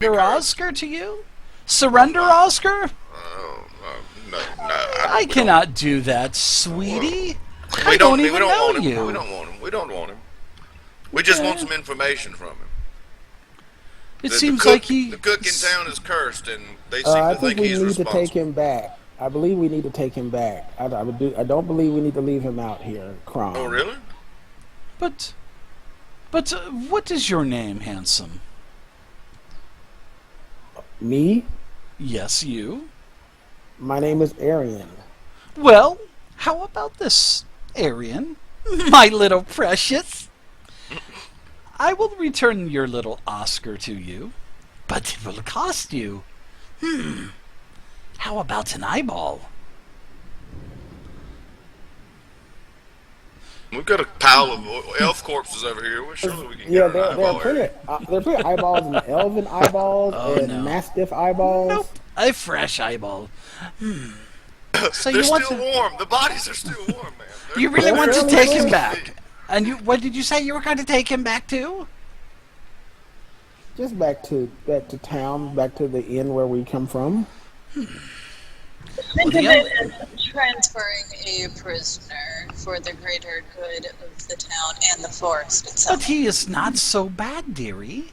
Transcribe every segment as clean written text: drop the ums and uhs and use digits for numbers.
Surrender Oscar to you? Surrender Oscar? No, I cannot do that, sweetie. We I don't we even don't know want him. you. We don't want him. We don't want him. We just want some information from him. It seems like he... The cook in town is cursed, and they seem to think we he's need to take responsible. him back. I believe we need to take him back. I don't believe we need to leave him out here, Crom. Oh, really? But what is your name, handsome? Me? Yes, you. My name is Arian. Well, how about this, Arian? My little precious. I will return your little Oscar to you, but it will cost you. How about an eyeball? We've got a pile of elf corpses over here. We're sure we can Yeah, get an there eyeball. are plenty eyeballs and elven eyeballs and mastiff eyeballs. Nope, a fresh eyeball. So They're you want still to? warm. The bodies are still warm, man. You really want to really take good. him back? And you, what did you say you were going to take him back to? Just back to town, back to the inn where we come from. Think of it as transferring a prisoner for the greater good of the town and the forest itself. But he is not so bad, dearie.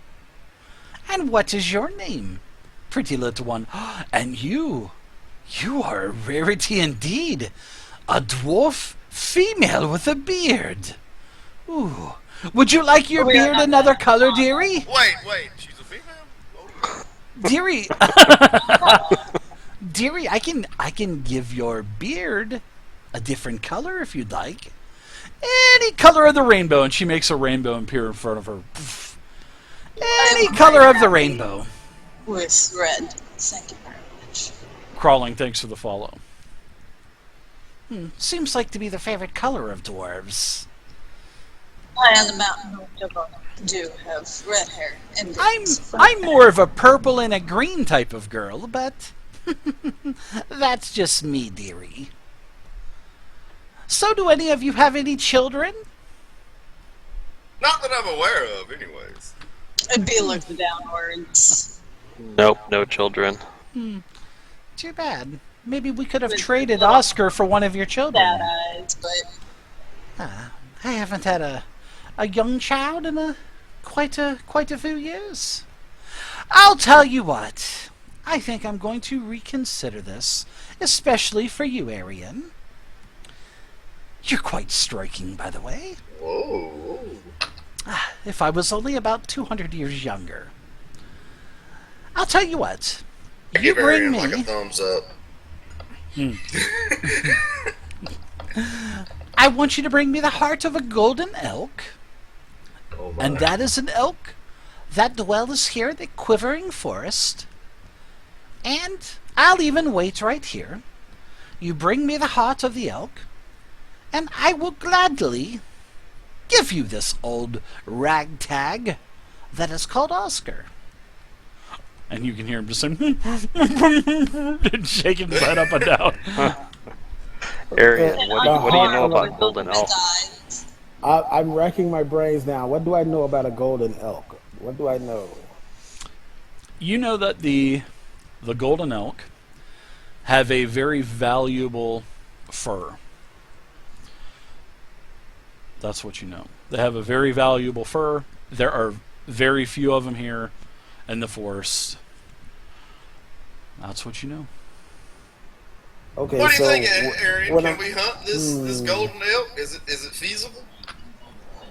And what is your name, pretty little one? And you are a rarity indeed. A dwarf female with a beard. Ooh. Would you like your beard another color, dearie? Wait. She's a female? Dearie, dearie, I can give your beard a different color if you'd like. Any color of the rainbow, and she makes a rainbow appear in front of her. Poof. Any color of the rainbow. With red. Thank you very much. Crawling, thanks for the follow. Seems like to be the favorite color of dwarves. I on the mountain do have red hair and I'm more of a purple and a green type of girl, but that's just me, dearie. So do any of you have any children? Not that I'm aware of, anyways. I'd be looked downwards. Nope, no children. Too bad. Maybe we could have traded Oscar for one of your children. Bad eyes, but I haven't had a young child in quite a few years. I'll tell you what. I think I'm going to reconsider this, especially for you, Arian. You're quite striking, by the way. Whoa. If I was only about 200 years younger. I'll tell you what. You bring me... like a thumbs up. I want you to bring me the heart of a golden elk. Oh, And that is an elk that dwells here in the quivering forest. And I'll even wait right here. You bring me the heart of the elk, and I will gladly give you this old ragtag that is called Oscar. And you can hear him just saying, and shaking his head up and down. Arian, what do you know about golden elk? eyes. I'm racking my brains now. What do I know about a golden elk? What do I know? You know that the golden elk have a very valuable fur. That's what you know. They have a very valuable fur. There are very few of them here in the forest. That's what you know. Okay, What do you so think, Arian? when Can I- we hunt this golden elk? Is it feasible?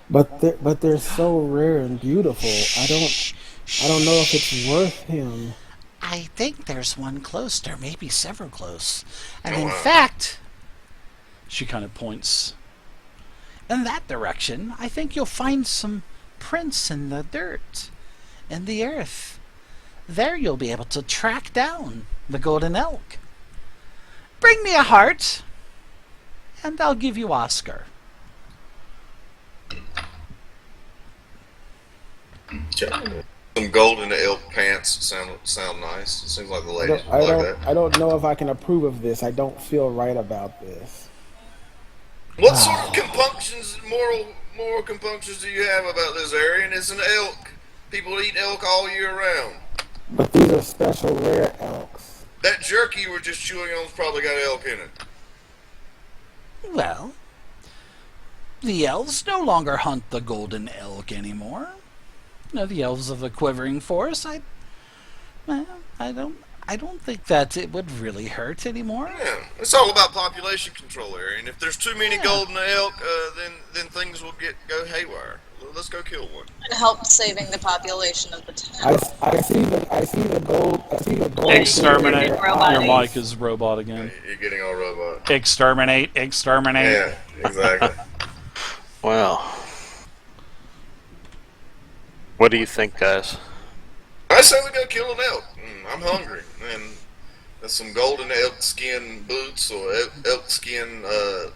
But they're so rare and beautiful. I don't know if it's worth him. I think there's one close. There may be several close. And Oh, in wow. fact, she kind of points in that direction. I think you'll find some prints in the dirt, in the earth. There you'll be able to track down the golden elk. Bring me a heart, and I'll give you Oscar. Some golden elk pants sound nice. It seems like the ladies would like that. I don't know if I can approve of this. I don't feel right about this. What sort of compunctions, moral compunctions do you have about this, Arian? It's an elk. People eat elk all year round. But these are special rare elks. That jerky you were just chewing on's probably got elk in it. Well, the elves no longer hunt the golden elk anymore. No, the elves of the Quivering Forest. I don't think that it would really hurt anymore. Yeah, it's all about population control, area. And if there's too many golden elk, then things will go haywire. Let's go kill one. And help saving the population of the town. I see the gold. Exterminate. Robot. Your mic is robot again. You're getting all robot. Exterminate. Yeah, exactly. Well, what do you think, guys? I say we go kill an elk. I'm hungry, and some golden elk skin boots or elk skin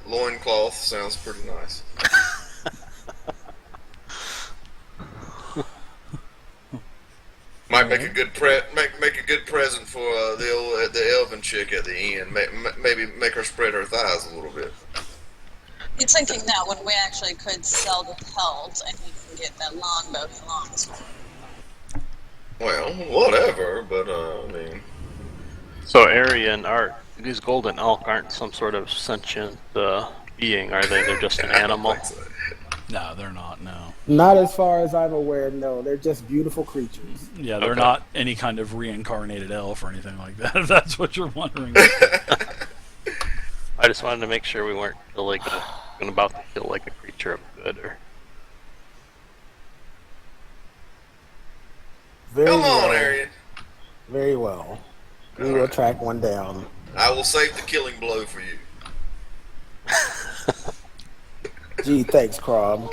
loincloth sounds pretty nice. Might make a good make a good present for the elven chick at the end. Maybe make her spread her thighs a little bit. He's thinking that when we actually could sell the pelt and he can get that longbow he longs for. Well, whatever, but I mean. So, Arian, these golden elk aren't some sort of sentient being, are they? They're just an animal. No, they're not. No. Not as far as I'm aware. No, they're just beautiful creatures. Yeah, they're not any kind of reincarnated elf or anything like that. If that's what you're wondering. I just wanted to make sure we weren't about to kill like a creature of good or. Come on, Arian. Very well. We will track one down. I will save the killing blow for you. Gee, thanks, Crob.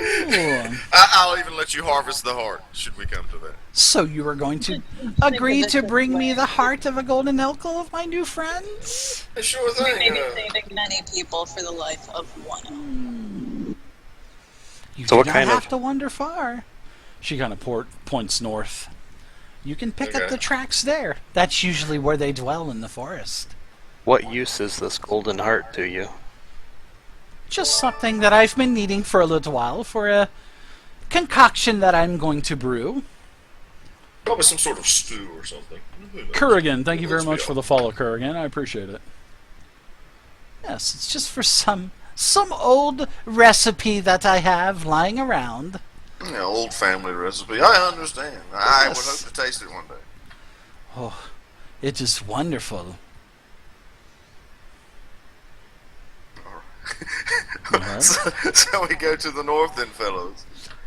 I'll even let you harvest the heart, should we come to that. So you were going to agree to bring me the heart of a golden elk of my new friends? Sure We may thing. be saving many people for the life of one. You So do what not kind have of- to wander far. She kind of points north. You can pick up Okay. the tracks there. That's usually where they dwell in the forest. What use is this golden heart to you? Just something that I've been needing for a little while for a concoction that I'm going to brew. Probably some sort of stew or something. Who knows? Kurrigan, thank you very Let's much be for the follow, Kurrigan. I appreciate it. Yes, it's just for some old recipe that I have lying around. Yeah, old family recipe. I understand. I would Yes. hope to taste it one day. Oh, it is wonderful. So we go to the north then, fellows.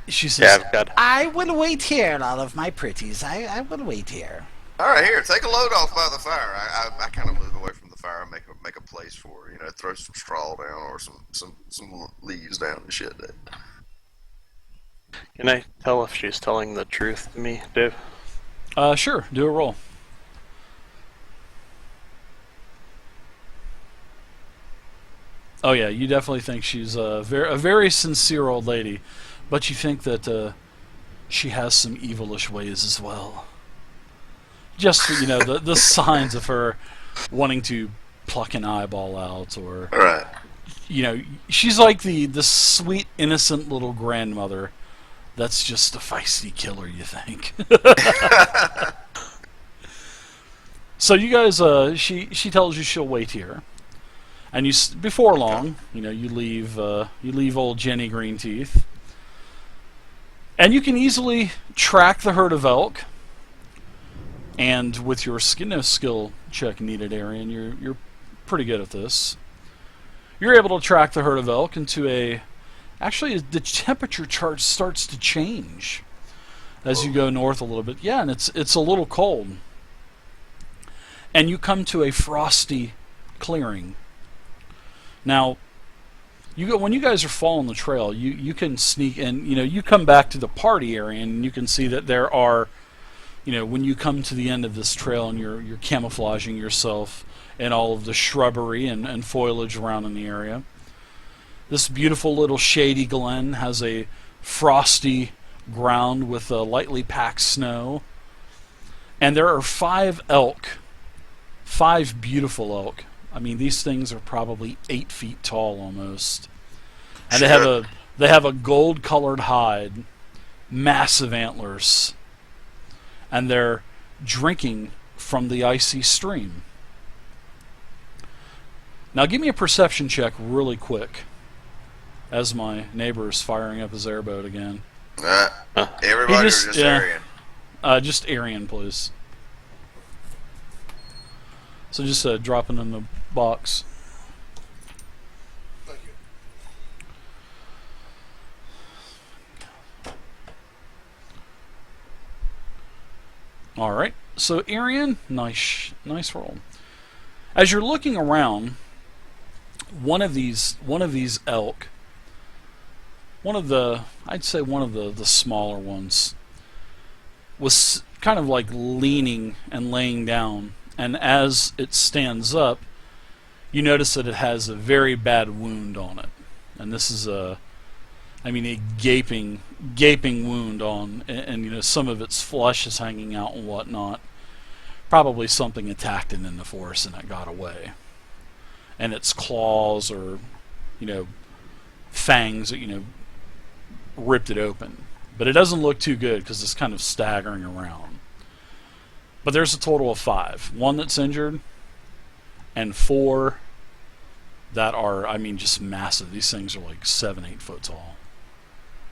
She Yeah, says, I've got. I will wait here, all of my pretties. I will wait here. All right, here, take a load off by the fire. I kind of move away from the fire and make a place for her. You know, throw some straw down or some leaves down and shit. Can I tell if she's telling the truth to me, Dave? Sure, do a roll. Oh yeah, you definitely think she's a very sincere old lady, but you think that she has some evilish ways as well. Just the signs of her wanting to pluck an eyeball out, or All right. she's like the sweet innocent little grandmother that's just a feisty killer, you think. So you guys, she tells you she'll wait here, and before long, you leave old Jenny Greenteeth, and you can easily track the herd of elk. And with your skill check needed, Arian, you're pretty good at this. You're able to track the herd of elk into actually the temperature chart starts to change as you go north a little bit. Yeah, and it's a little cold. And you come to a frosty clearing. Now, when you guys are following the trail, you can sneak in. You come back to the party area, and you can see that there are, when you come to the end of this trail, and you're camouflaging yourself in all of the shrubbery and foliage around in the area. This beautiful little shady glen has a frosty ground with lightly packed snow, and there are 5 elk. 5 beautiful elk. I mean, these things are probably 8 feet tall almost, and they have a gold-colored hide, massive antlers, and they're drinking from the icy stream. Now give me a perception check really quick as my neighbor is firing up his airboat again. Everybody or just Arian? Just Arian, please. So just drop it in the box. Thank you. All right. So Arian, nice roll. As you're looking around, one of these elk, I'd say one of the smaller ones, was kind of like leaning and laying down, and as it stands up, you notice that it has a very bad wound on it, and this is a gaping wound on, and you know, some of its flesh is hanging out and whatnot. Probably something attacked it in the forest and it got away. And its claws or, you know, fangs, you know, ripped it open. But it doesn't look too good because it's kind of staggering around. But there's a total of 5. 1 that's injured, and 4 that are, I mean, just massive. These things are like 7-8 foot tall.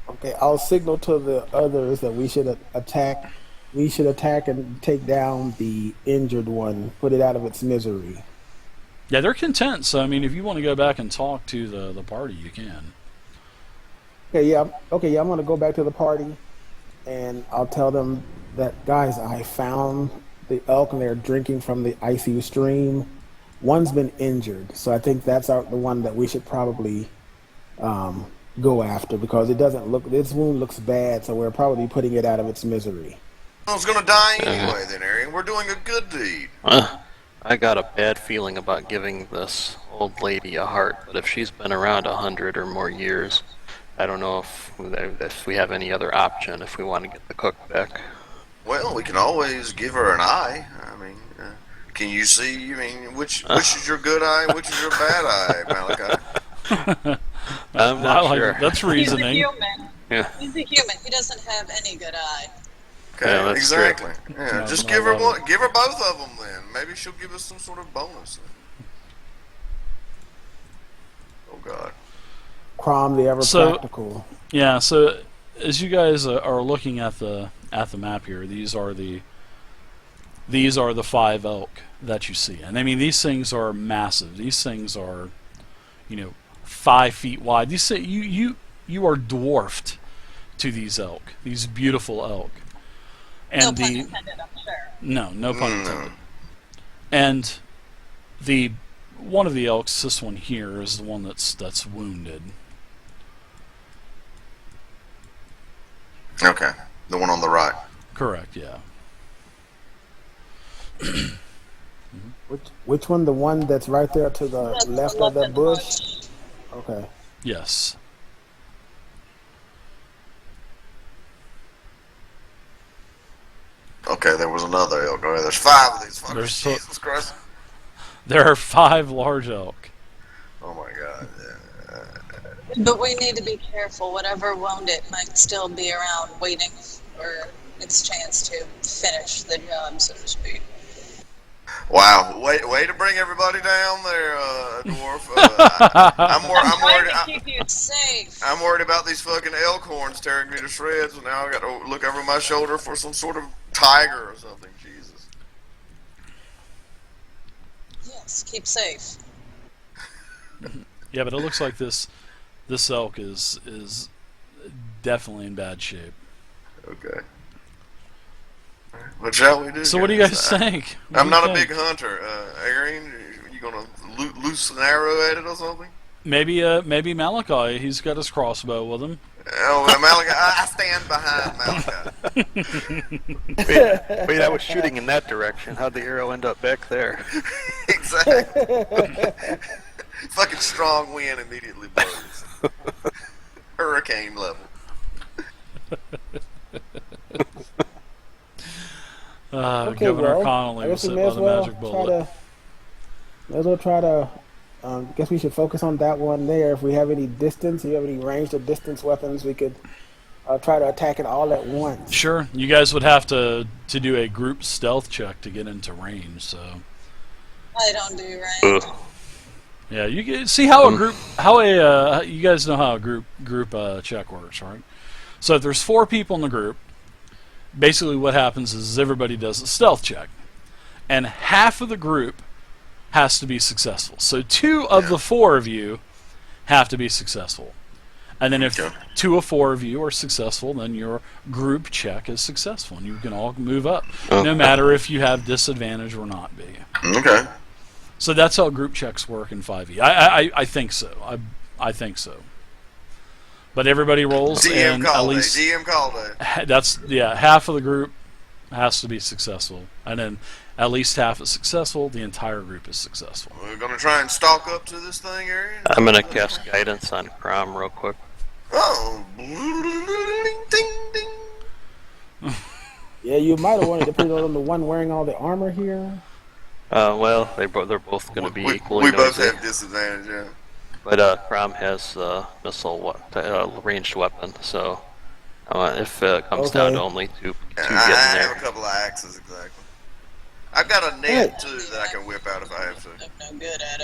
Okay, I'll signal to the others that we should attack. We should attack and take down the injured one, put it out of its misery. Yeah, they're content. So I mean, if you want to go back and talk to the party, you can. Okay, yeah, I'm gonna go back to the party, and I'll tell them that, guys, I found the elk and they're drinking from the icy stream. One's been injured, so I think that's the one that we should probably go after, because it doesn't look, its wound looks bad, so we're probably putting it out of its misery. I was gonna die anyway, then, Arian. We're doing a good deed. I got a bad feeling about giving this old lady a heart, but if she's been around 100 or more years, I don't know if we have any other option if we want to get the cook back. Well, we can always give her an eye. I mean, can you see? I mean, which is your good eye, which is your bad eye, Malachi? I'm not sure. That's reasoning. He's a human. Yeah. He's a human. He doesn't have any good eye. Okay, Yeah, that's exactly. true. Yeah, No, just no, give her no. one. Give her both of them then. Maybe she'll give us some sort of bonus. Oh God. Crom the ever practical. Yeah, so as you guys are looking at the map here, these are the 5 elk that you see, and I mean, these things are massive. These things are, you know, 5 feet wide. These you are dwarfed to these elk, these beautiful elk, and No pun intended, I'm sure. no pun intended. And the one of the elks, this one here, is the one that's wounded. Okay, the one on the right. Correct, yeah. Which one? The one that's right there to the That's left the of that left bush? Okay. Yes. Okay, there was another elk. Okay, there's 5 of these fuckers. There's Jesus Christ. There are 5 large elk. Oh my God. But we need to be careful. Whatever wound it might still be around waiting for its chance to finish the job, so to speak. Wow, way to bring everybody down there, dwarf. I'm trying worried. to keep you safe. I'm worried about these fucking elk horns tearing me to shreds, and now I got to look over my shoulder for some sort of tiger or something. Jesus. Yes, keep safe. Yeah, but it looks like this elk is definitely in bad shape. Okay. What shall we do? So what do you guys think? What I'm do you not a think? big hunter. Arian, you gonna loose an arrow at it or something? Maybe Malachi. He's got his crossbow with him. Oh, well, Malachi, I stand behind Malachi. Wait, I was shooting in that direction. How'd the arrow end up back there? Exactly. Fucking strong wind immediately blows. Hurricane level. Okay, Governor well, Connolly I was guess we hit may by as the well magic bullet. try to. Guess we should focus on that one there. If we have any distance, you have any ranged or distance weapons, we could try to attack it all at once. Sure, you guys would have to do a group stealth check to get into range. So I don't do range. Ugh. yeah, you get, see how a group, you guys know how a group check works, right? So if there's 4 people in the group, basically what happens is everybody does a stealth check, and half of the group has to be successful. So 2 of the 4 of you have to be successful. And then if 2 of 4 of you are successful, then your group check is successful, and you can all move up, no matter if you have disadvantage or not. Be Okay. so that's how group checks work in 5e. I think so. I think so. But everybody rolls, DM and call at day. least DM call day. that's half of the group has to be successful, and then at least half is successful. The entire group is successful. We're gonna try and stalk up to this thing, Arian. I'm gonna cast guidance on Crom real quick. Oh, ding ding. Yeah, you might have wanted to put it on the one wearing all the armor here. Well, they're both going to be equally We both noisy. have disadvantage, yeah. But Crom has ranged weapon, so if it comes down to only two I getting have there. a couple of axes, exactly. I've got a net, too, that I can whip out if I have to. I'm no good at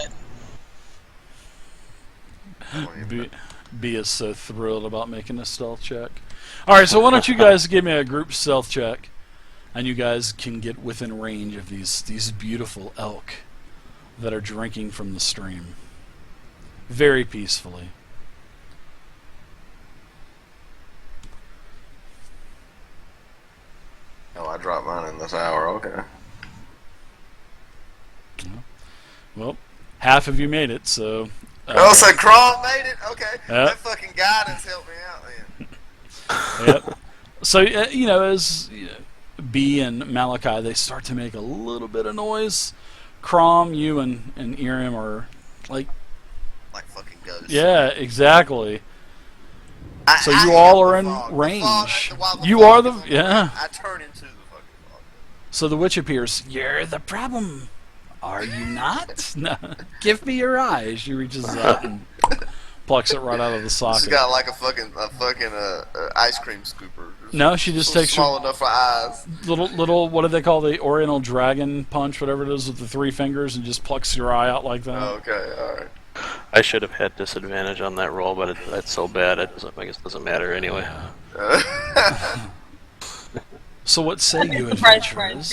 it. B is so thrilled about making a stealth check. All right, so why don't you guys give me a group stealth check, and you guys can get within range of these beautiful elk that are drinking from the stream very peacefully. Oh, I dropped mine in this hour, okay. Well, half of you made it, so. Oh, so Crawl made it? Okay. Yep. That fucking guidance helped me out then. Yep. So as B and Malachi, they start to make a little bit of noise. Crom, you and Irim are like fucking ghosts. yeah, exactly. So I you am all the are in fog. The range. fog, while You fog are is the on, yeah. I turn into the fucking fog. So the witch appears. You're the problem, are you not? No. Give me your eyes. She reaches out and plucks it right out of the She's socket. got like a fucking ice cream scooper. No, she just takes small her enough for eyes. little what do they call the Oriental Dragon punch, whatever it is, with the 3 fingers, and just plucks your eye out like that. Okay, all right. I should have had disadvantage on that roll, but that's so bad. I guess it doesn't matter anyway. So what say you, Surprise, adventurers?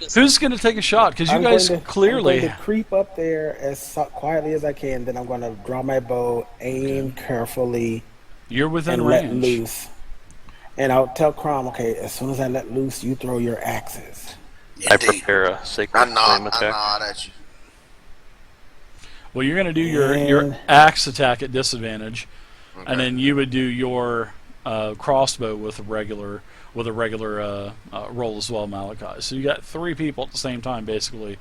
just- Who's going to take a shot? Because you guys I'm clearly. going to creep up there as quietly as I can. Then I'm going to draw my bow, aim carefully, You're within and let range. loose. And I'll tell Crom, okay, as soon as I let loose, you throw your axes. I prepare a sacred I flame nod attack. at you. Well, you're going to do your axe attack at disadvantage, and then you would do your crossbow with a regular roll as well, Malachi. So you got 3 people at the same time, basically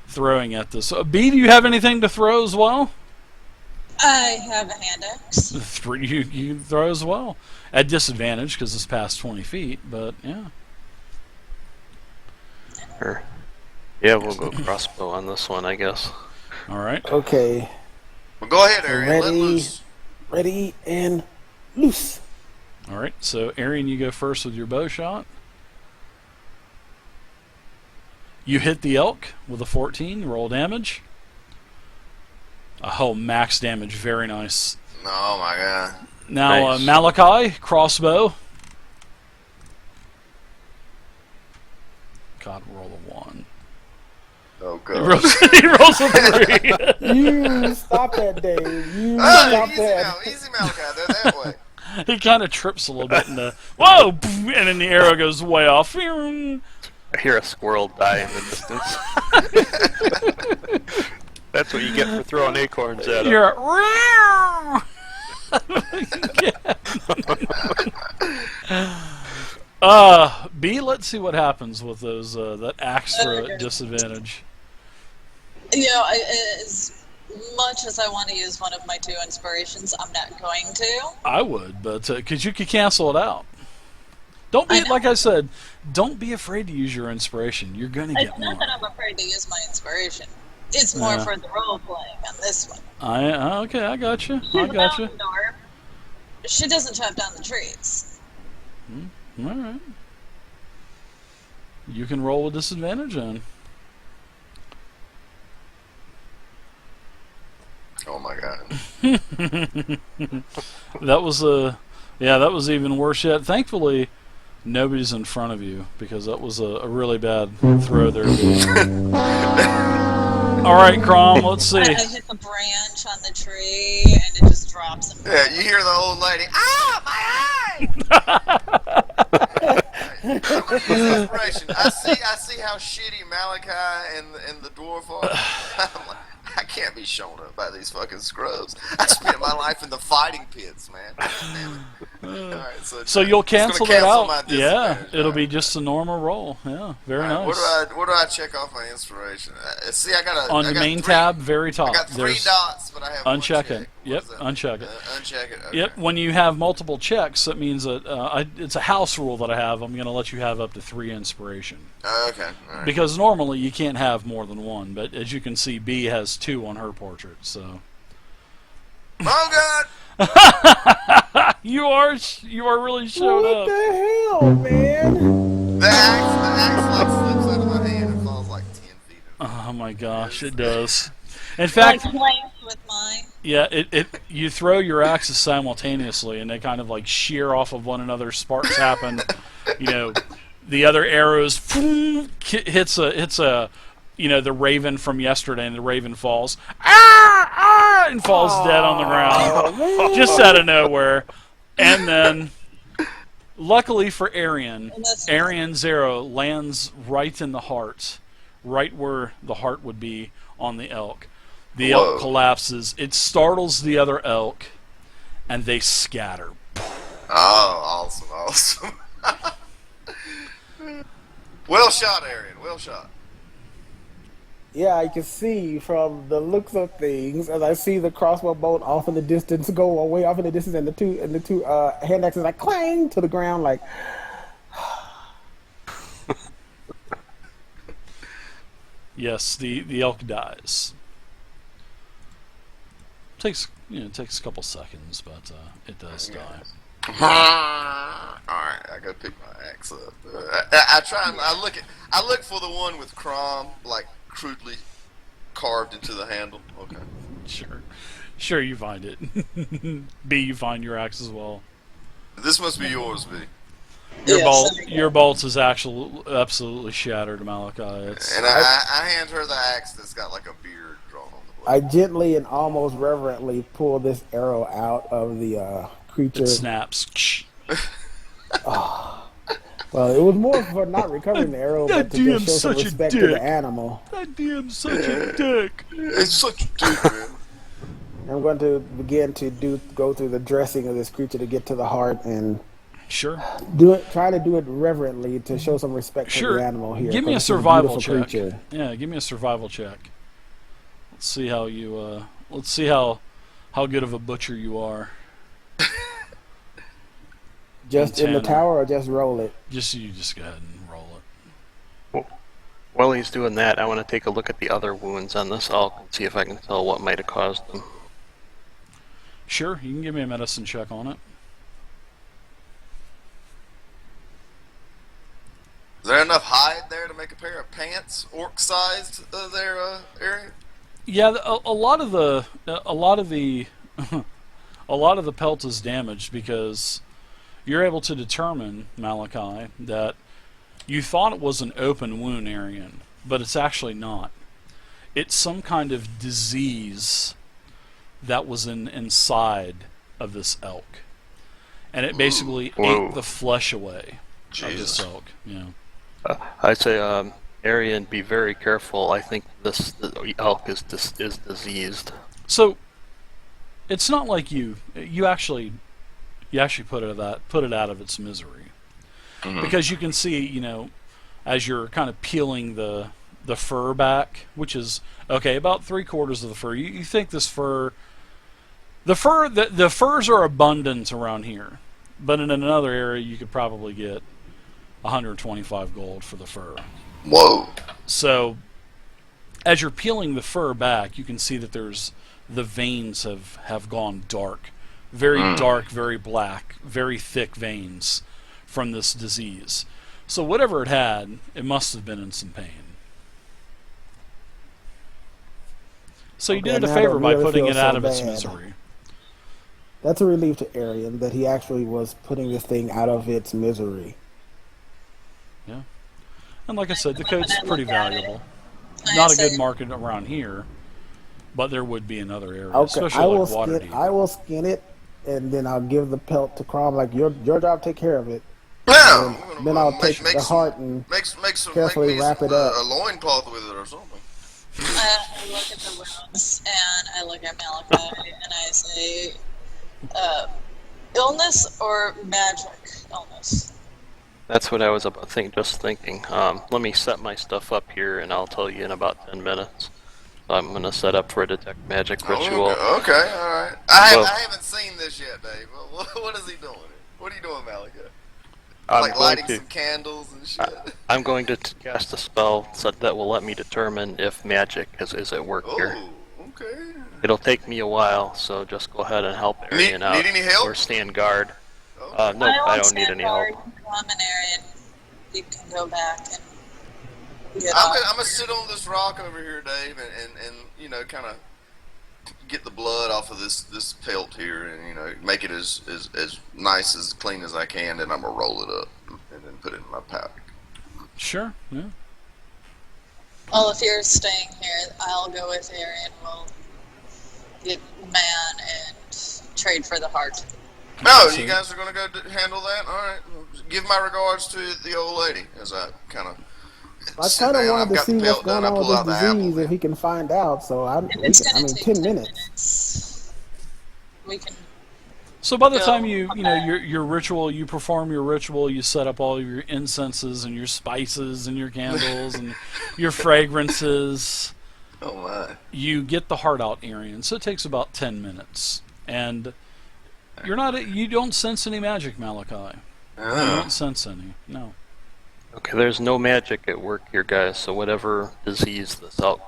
throwing at this. B, do you have anything to throw as well? I have a hand axe. 3 you throw as well at disadvantage because it's past 20 feet. But yeah. Sure. Yeah, we'll go crossbow on this one, I guess. All right. Okay, Well, go ahead, Arian. Let ready, loose. ready, and loose. All right. So Arian, you go first with your bow shot. You hit the elk with a 14. Roll damage. Oh, max damage. Very nice. Oh my god. Now, Nice. Malachi, crossbow. God, roll a 1. Oh He god. rolls a 3. You stop that, Dave. You Oh, stop easy that. now, easy Malachi. They're that way. He kind of trips a little bit, and whoa! And then the arrow goes way off. I hear a squirrel die in the distance. That's what you get for throwing acorns at him. You're B, let's see what happens with those that axe throw at disadvantage. As much as I want to use one of my 2 inspirations, I'm not going to. I would, but because you could cancel it out. Don't be I know. like I said. Don't be afraid to use your inspiration. You're gonna It's get not more. that I'm afraid to use my inspiration. It's more Yeah. for the role playing on this one. Okay, I got you. I She's a got you. mountain dwarf. She doesn't chop down the trees. All right. You can roll with disadvantage then. Oh my god. That was that was even worse yet. Thankfully, nobody's in front of you because that was a really bad throw there. All right, Crom, let's see. I hit the branch on the tree and it just drops. And Yeah, you hear the old lady. Ah, my eye! Inspiration. I see how shitty Malachi and the dwarf are. I'm like, I can't be shown up by these fucking scrubs. I spent my life in the fighting pits, man. All right, So you'll cancel that cancel out. my Yeah, disadvantage. it'll All be right. just a normal roll. Yeah, very All right, nice. What do I check off my inspiration? See, I got On I your got main three, tab, very top. I got 3 there's dots, but I have one uncheck check. it. What Yep, does that uncheck mean? it. Uncheck it. Okay. Yep, when you have multiple checks, that means that it's a house rule that I have. I'm going to let you have up to 3 inspiration. Okay. All right. Because normally you can't have more than 1, but as you can see, B has 2 on her portrait. So Oh god! you are really showed What up. the hell, man? The axe like slips out of my hand and falls like 10 feet. Oh my gosh, it does. In like fact, flames with mine. yeah, you throw your axes simultaneously, and they kind of like shear off of one another. Sparks happen. The other arrows hits a the raven from yesterday, and the raven falls and falls dead on the ground, just out of nowhere. And then, luckily for Arian, Arian Zero lands right in the heart, right where the heart would be on the elk. The elk collapses. It startles the other elk, and they scatter. Oh, awesome. Well shot, Arian. Well shot. Yeah, I can see from the looks of things as I see the crossbow bolt off in the distance, go away off in the distance, and the two hand axes like clang to the ground, like. Yes, the elk dies. Takes a couple seconds, but it does die. Alright, I gotta pick my axe up. I try and I look for the one with Crom like crudely carved into the handle. Okay. Sure, you find it. B, you find your axe as well. This must be yours, B. Your bolt is absolutely shattered, Malachi. And I hand her the axe that's got like a beard drawn on the blade. I gently and almost reverently pull this arrow out of the creature. It snaps. Well, it was more for not recovering the arrow, but to just show some such a respect to dick. the animal. That DM's such a dick. It's such a dick, man. I'm going to begin to go through the dressing of this creature to get to the heart and Sure. try to do it reverently to show some respect for the animal here. Give me a 'cause it's survival beautiful check. creature. Yeah, give me a survival check. Let's see how you. Let's see how good of a butcher you are. Just in the Montana. tower, or just roll it? Just go ahead and roll it. While he's doing that, I want to take a look at the other wounds on this elk and see if I can tell what might have caused them. Sure, you can give me a medicine check on it. Is there enough hide there to make a pair of pants orc-sized there, Arian? Yeah, a lot of the a lot of the pelt is damaged because you're able to determine, Malachi, that you thought it was an open wound, Arian, but it's actually not. It's some kind of disease that was inside of this elk, and it basically ate the flesh away of this elk. Yeah. I'd say, Arian, be very careful. I think the elk is diseased. So it's not like you actually put it out of its misery, because you can see, as you're kind of peeling the fur back, which is about 3/4 of the fur. You think this fur, the furs are abundant around here, but in another area you could probably get 125 gold for the fur. Whoa. So as you're peeling the fur back, you can see that the veins have gone dark very dark, very black, very thick veins from this disease. So whatever it had, it must have been in some pain. So you Okay, did it a now I favor don't by really putting feel it so out of its bad. misery. That's a relief to Arian that he actually was putting this thing out of its misery. Yeah. And like I said, the When coat's I pretty look at it, valuable. I Not a say, good market around here, but there would be in other areas, Okay, especially like Waterdeep. I will skin it, and then I'll give the pelt to Crom. Like your job, take care of it. Yeah, Then I'll take the heart and carefully wrap it up. A loincloth with it or something. I look at the wounds and I look at Malachi and I say, illness or magic illness? That's what I was about just thinking. Let me set my stuff up here, and I'll tell you in about 10 minutes. I'm going to set up for a detect magic ritual. Okay, all right. I haven't seen this yet, Dave. What is he doing? What are you doing, Malachi? Like lighting some candles and shit? I'm going to cast a spell that will let me determine if magic is at work here. Okay. It'll take me a while, so just go ahead and help Arian out. Need any help? Or stand guard. Okay. Nope, I don't need any help. Come in Arian. You can go back and get I'm off. gonna sit on this rock over here, Dave, and you know, kind of get the blood off of this pelt here, and you know, make it as nice, as clean as I can. Then I'm gonna roll it up and then put it in my pack. Sure, yeah. Well, if you're staying here, I'll go with Arian. We'll get man and trade for the heart. Oh, you guys are gonna go handle that? All right. Give my regards to the old lady as I kind of. I kind of wanted to see what's going on with this disease if he can find out. So I mean, 10 minutes. We can. So by the time your ritual, you perform your ritual, you set up all your incenses and your spices and your candles and your fragrances. Oh my! You get the heart out, Arian. So it takes about 10 minutes, and you don't sense any magic, Malachi. You don't sense any. No. Okay, there's no magic at work here, guys. So whatever disease this elk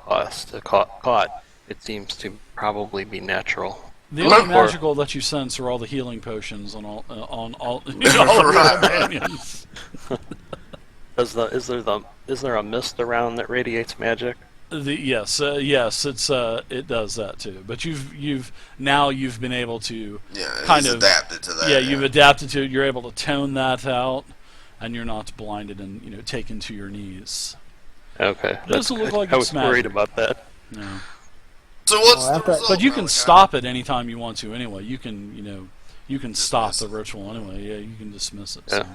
caught, it seems to probably be natural. The only magical that you sense are all the healing potions on all your companions. Is there a mist around that radiates magic? Yes, it does that too. But you've been able to kind of adapted to that. Yeah, you've adapted to it. You're able to tone that out, and you're not blinded and taken to your knees. Okay, it doesn't look like I was worried about that. No. So what's the result? But you can stop it anytime you want to. Anyway, you can stop the ritual anyway. Yeah, you can dismiss it. Yeah. So.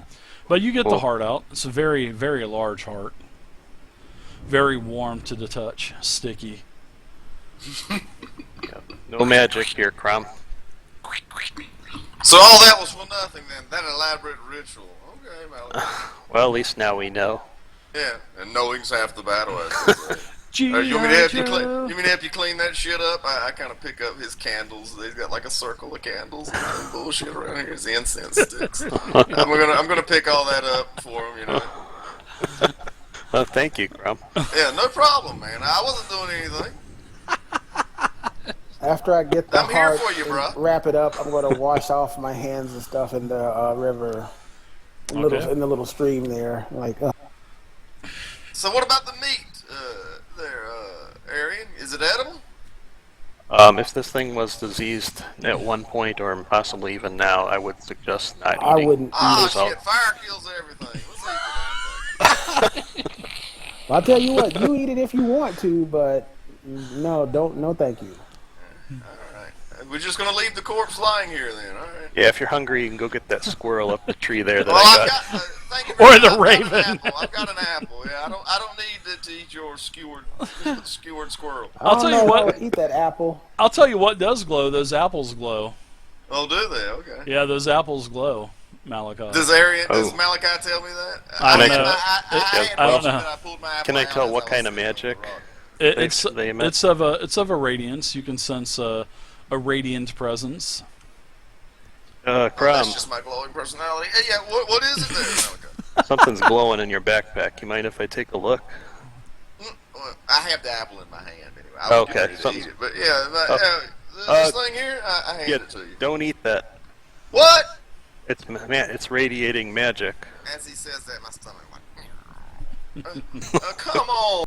But you get the heart out. It's a very, very large heart. Very warm to the touch. Sticky. No magic here, Crom. So all that was for nothing then. That elaborate ritual. Okay, Malachi. Well, at least now we know. Yeah, and knowing's half the battle. You want me to help you clean that shit up? I kind of pick up his candles. They've got like a circle of candles and bullshit around here. His incense sticks. I'm gonna pick all that up for him. Well, thank you, Crom. Yeah, no problem, man. I wasn't doing anything. After I get the I'm here heart for you, bro. and wrap it up, I'm going to wash off my hands and stuff in the river, in the little stream there. So what about the meat there, Arian? Is it edible? If this thing was diseased at one point, or possibly even now, I would suggest not eating. I wouldn't Oh, eat it. shit, fire kills everything. Let's eat the damn thing. I'll tell you what, you eat it if you want to, but no thank you. Alright. We're just gonna leave the corpse lying here then, alright? Yeah, if you're hungry, you can go get that squirrel up the tree there that Well, I got. Thank you Or very the much. raven. I've got an apple. Yeah, I don't need to eat your skewered squirrel. I'll tell you what. I would eat that apple. I'll tell you what does glow. Those apples glow. Oh, do they? Okay. Yeah, those apples glow, Malachi. Does Malachi tell me that? I don't know. I don't know. Can I tell what kind of magic? It's of a radiance. You can sense a radiant presence. Crom. That's just my glowing personality. Hey, yeah, what is it there, Malachi? Something's glowing in your backpack. You mind if I take a look? I have the apple in my hand anyway. I was Okay, getting ready to eat it, but yeah, This thing here, I hand it to you. Don't eat that. What? It's radiating magic. As he says that, my stomach like, come on.